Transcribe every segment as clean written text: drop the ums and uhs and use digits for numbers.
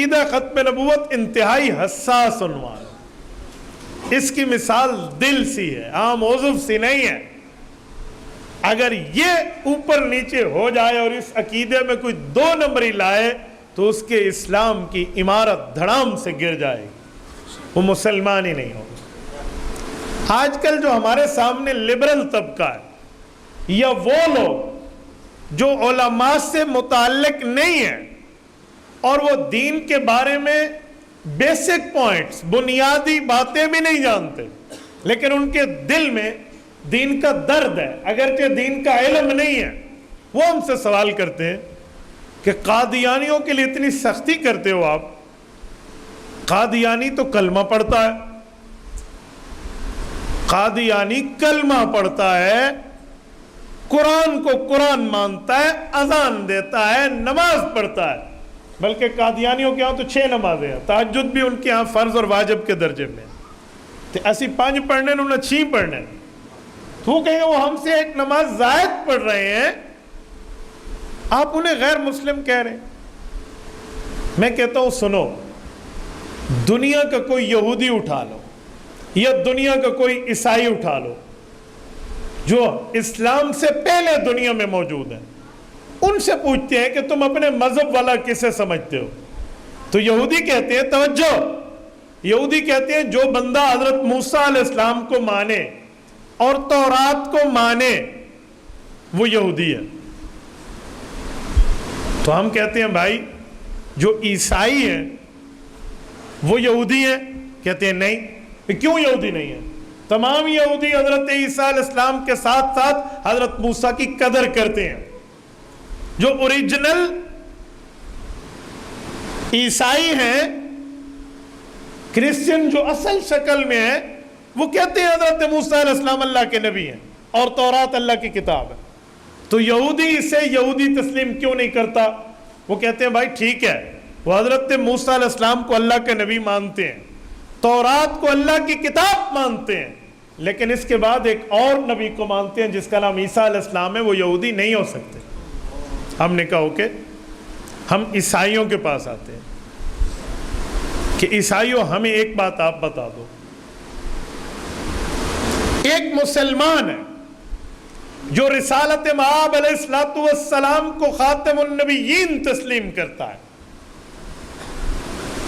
عقیدہ ختم نبوت انتہائی حساس عنوان، اس کی مثال دل سی ہے، عام عضو سی نہیں ہے۔ اگر یہ اوپر نیچے ہو جائے اور اس عقیدے میں کوئی 2 نمبری لائے تو اس کے اسلام کی عمارت دھڑام سے گر جائے گی، وہ مسلمان ہی نہیں ہوگا۔ آج کل جو ہمارے سامنے لبرل طبقہ ہے یا وہ لوگ جو علماء سے متعلق نہیں ہیں اور وہ دین کے بارے میں بیسک پوائنٹس، بنیادی باتیں بھی نہیں جانتے، لیکن ان کے دل میں دین کا درد ہے اگرچہ دین کا علم نہیں ہے، وہ ہم سے سوال کرتے ہیں کہ قادیانیوں کے لیے اتنی سختی کرتے ہو آپ؟ قادیانی تو کلمہ پڑھتا ہے، قادیانی کلمہ پڑھتا ہے، قرآن کو قرآن مانتا ہے، اذان دیتا ہے، نماز پڑھتا ہے، بلکہ قادیانیوں کے ہاں تو 6 نمازیں ہیں، تہجد بھی ان کے ہاں فرض اور واجب کے درجے میں، تو ایسی 5 پڑھنے انہوں نے 6 پڑھنے، تو وہ کہیں گے وہ ہم سے 1 نماز زائد پڑھ رہے ہیں، آپ انہیں غیر مسلم کہہ رہے ہیں۔ میں کہتا ہوں سنو، دنیا کا کوئی یہودی اٹھا لو یا دنیا کا کوئی عیسائی اٹھا لو جو اسلام سے پہلے دنیا میں موجود ہیں، ان سے پوچھتے ہیں کہ تم اپنے مذہب والا کسے سمجھتے ہو؟ تو یہودی کہتے ہیں، توجہ، یہودی کہتے ہیں جو بندہ حضرت موسیٰ علیہ السلام کو مانے اور تورات کو مانے وہ یہودی ہے۔ تو ہم کہتے ہیں بھائی جو عیسائی ہیں وہ یہودی ہیں؟ کہتے ہیں نہیں۔ کیوں یہودی نہیں ہیں؟ تمام یہودی حضرت عیسیٰ علیہ السلام کے ساتھ ساتھ حضرت موسیٰ کی قدر کرتے ہیں۔ جو اوریجنل عیسائی ہیں، کرسچن جو اصل شکل میں ہیں، وہ کہتے ہیں حضرت موسیٰ علیہ السلام اللہ کے نبی ہیں اور تورات اللہ کی کتاب ہے۔ تو یہودی اسے یہودی تسلیم کیوں نہیں کرتا؟ وہ کہتے ہیں بھائی ٹھیک ہے، وہ حضرت موسیٰ علیہ السلام کو اللہ کے نبی مانتے ہیں، تورات کو اللہ کی کتاب مانتے ہیں، لیکن اس کے بعد ایک اور نبی کو مانتے ہیں جس کا نام عیسیٰ علیہ السلام ہے، وہ یہودی نہیں ہو سکتے۔ ہم نے کہا اوکے، ہم عیسائیوں کے پاس آتے ہیں کہ عیسائیوں ہمیں ایک بات آپ بتا دو، ایک مسلمان ہے جو رسالت مآب علیہ السلام کو خاتم النبیین تسلیم کرتا ہے،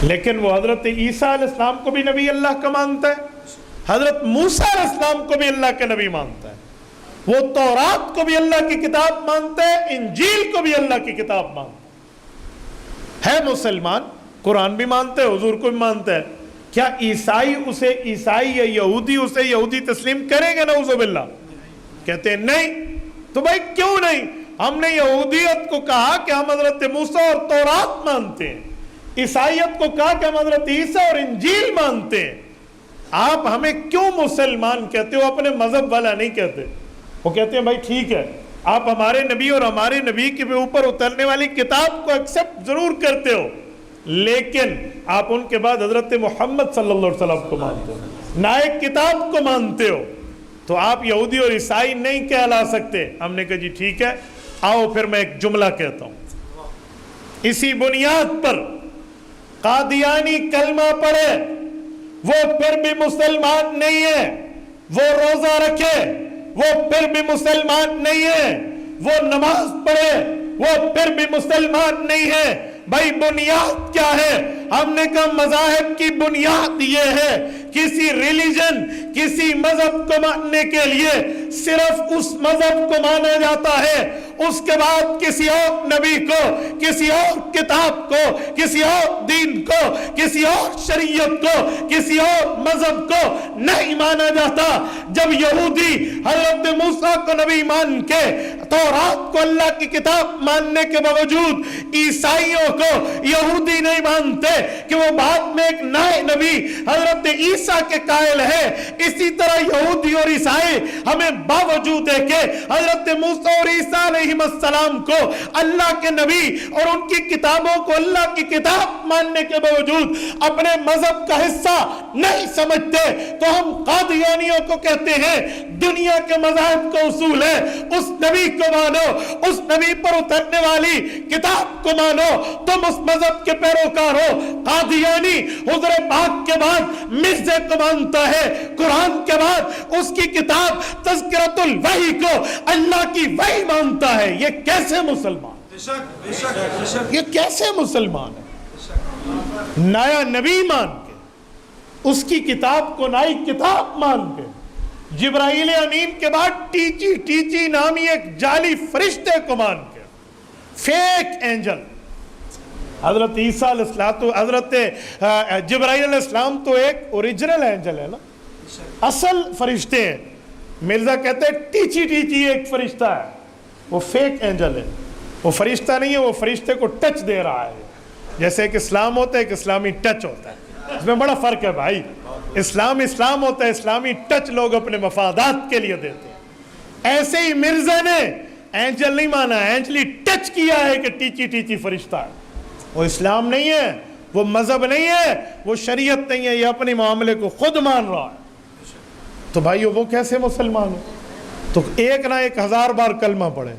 لیکن وہ حضرت عیسیٰ علیہ السلام کو بھی نبی اللہ کا مانتا ہے، حضرت موسیٰ علیہ السلام کو بھی اللہ کا نبی مانتا ہے، وہ تورات کو بھی اللہ کی کتاب مانتا ہے، انجیل کو بھی اللہ کی کتاب مانتا ہے مسلمان، قرآن بھی مانتا ہے، حضور کو بھی مانتا ہے۔ کیا عیسائی اسے عیسائی یا یہودی اسے یہودی تسلیم کریں گے؟ نعوذ باللہ۔ کہتے ہیں نہیں۔ تو بھائی کیوں نہیں؟ ہم نے یہودیت کو کہا کہ ہم حضرت موسیٰ اور تورات مانتے ہیں، عیسائیت کو کہا کہ ہم حضرت عیسیٰ اور انجیل مانتے ہیں، آپ ہمیں کیوں مسلمان کہتے ہو؟ اپنے مذہب والا نہیں کہتے۔ وہ کہتے ہیں بھائی ٹھیک ہے، آپ ہمارے نبی اور ہمارے نبی کے اوپر اترنے والی کتاب کو ایکسپٹ ضرور کرتے ہو، لیکن آپ ان کے بعد حضرت محمد صلی اللہ علیہ وسلم کو مانتے ہو، نائب کتاب کو مانتے ہو، تو آپ یہودی اور عیسائی نہیں کہلا سکتے۔ ہم نے کہا جی ٹھیک ہے، آؤ پھر میں ایک جملہ کہتا ہوں۔ اسی بنیاد پر قادیانی کلمہ پڑھے وہ پھر بھی مسلمان نہیں ہے، وہ روزہ رکھے وہ پھر بھی مسلمان نہیں ہے، وہ نماز پڑھے وہ پھر بھی مسلمان نہیں ہے۔ بھائی بنیاد کیا ہے؟ ہم نے کہا مذاہب کی بنیاد یہ ہے، کسی ریلیجن کسی مذہب کو ماننے کے لیے صرف اس مذہب کو مانا جاتا ہے، اس کے بعد کسی اور نبی کو، کسی اور کتاب کو، کسی اور دین کو، کسی اور شریعت کو، کسی اور مذہب کو نہیں مانا جاتا۔ جب یہودی حضرت موسیٰ کو نبی مان کے تورات کو اللہ کی کتاب ماننے کے باوجود عیسائیوں کو یہودی نہیں مانتے کہ وہ بعد میں ایک نئے نبی حضرت عیسیٰ کے قائل ہے، اسی طرح یہودی اور عیسائی ہمیں باوجود ہے کہ حضرت موسیٰ اور عیسیٰ علیہ السلام کو اللہ کے نبی اور ان کی کتابوں کو اللہ کی کتاب ماننے کے باوجود اپنے مذہب کا حصہ نہیں سمجھتے، تو ہم قادیانیوں کو کہتے ہیں دنیا کے مذاہب کا اصول ہے اس نبی کو مانو، اس نبی پر اترنے والی کتاب کو مانو، تم اس مذہب کے پیروکار ہو قادیانی حضور پاک کے بعد مرزے کو مانتا ہے، قرآن کے بعد اس کی کتاب تذکرۃ الوحی کو اللہ کی وحی مانتا ہے، یہ کیسے مسلمان؟ یہ کیسے مسلمان ہے؟ نیا نبی مان کے، اس کی کتاب کو نئی کتاب مان کے، جبرائیل امین کے بعد ٹیچی نامی ایک جعلی فرشتے کو مان کے، فیک اینجل حضرت عیسیٰ علیہ السلام تو حضرت جبرائیل علیہ السلام تو ایک اوریجنل اینجل ہے نا، اصل فرشتے ہیں۔ مرزا کہتے ہیں ٹیچی ایک فرشتہ ہے، وہ فیک اینجل ہے، وہ فرشتہ نہیں ہے، وہ فرشتے کو ٹچ دے رہا ہے، جیسے ایک اسلام ہوتا ہے، ایک اسلامی ٹچ ہوتا ہے، اس میں بڑا فرق ہے بھائی۔ اسلام ہوتا ہے، اسلامی ٹچ لوگ اپنے مفادات کے لیے دیتے ہیں۔ ایسے ہی مرزا نے اینجل نہیں مانا، اینجلی ٹچ کیا ہے کہ ٹیچی فرشتہ ہے، وہ اسلام نہیں ہے، وہ مذہب نہیں ہے، وہ شریعت نہیں ہے، یہ اپنے معاملے کو خود مان رہا ہے۔ تو بھائیو وہ کیسے مسلمان ہے؟ تو ایک نہ ایک 1000 بار کلمہ پڑھے،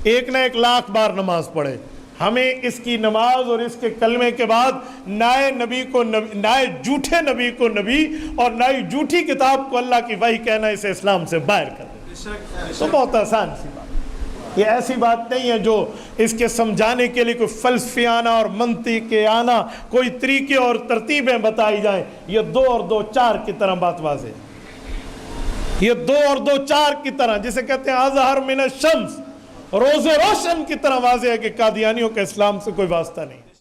ایک نہ ایک لاکھ بار نماز پڑھے، ہمیں اس کی نماز اور اس کے کلمے کے بعد نئے جھوٹے نبی کو نبی اور نئی جھوٹی کتاب کو اللہ کی وحی کہنا، اسے اسلام سے باہر کر دے۔ تو بہت آسان سی بات، یہ ایسی بات نہیں ہے جو اس کے سمجھانے کے لیے کوئی فلسفیانہ اور منطقیانہ کوئی طریقے اور ترتیبیں بتائی جائیں۔ یہ 2 اور 2 4 کی طرح بات واضح ہے، یہ 2 اور 2 4 کی طرح، جسے کہتے ہیں اظہر من الشمس، روز روشن کی طرح واضح ہے کہ قادیانیوں کا اسلام سے کوئی واسطہ نہیں۔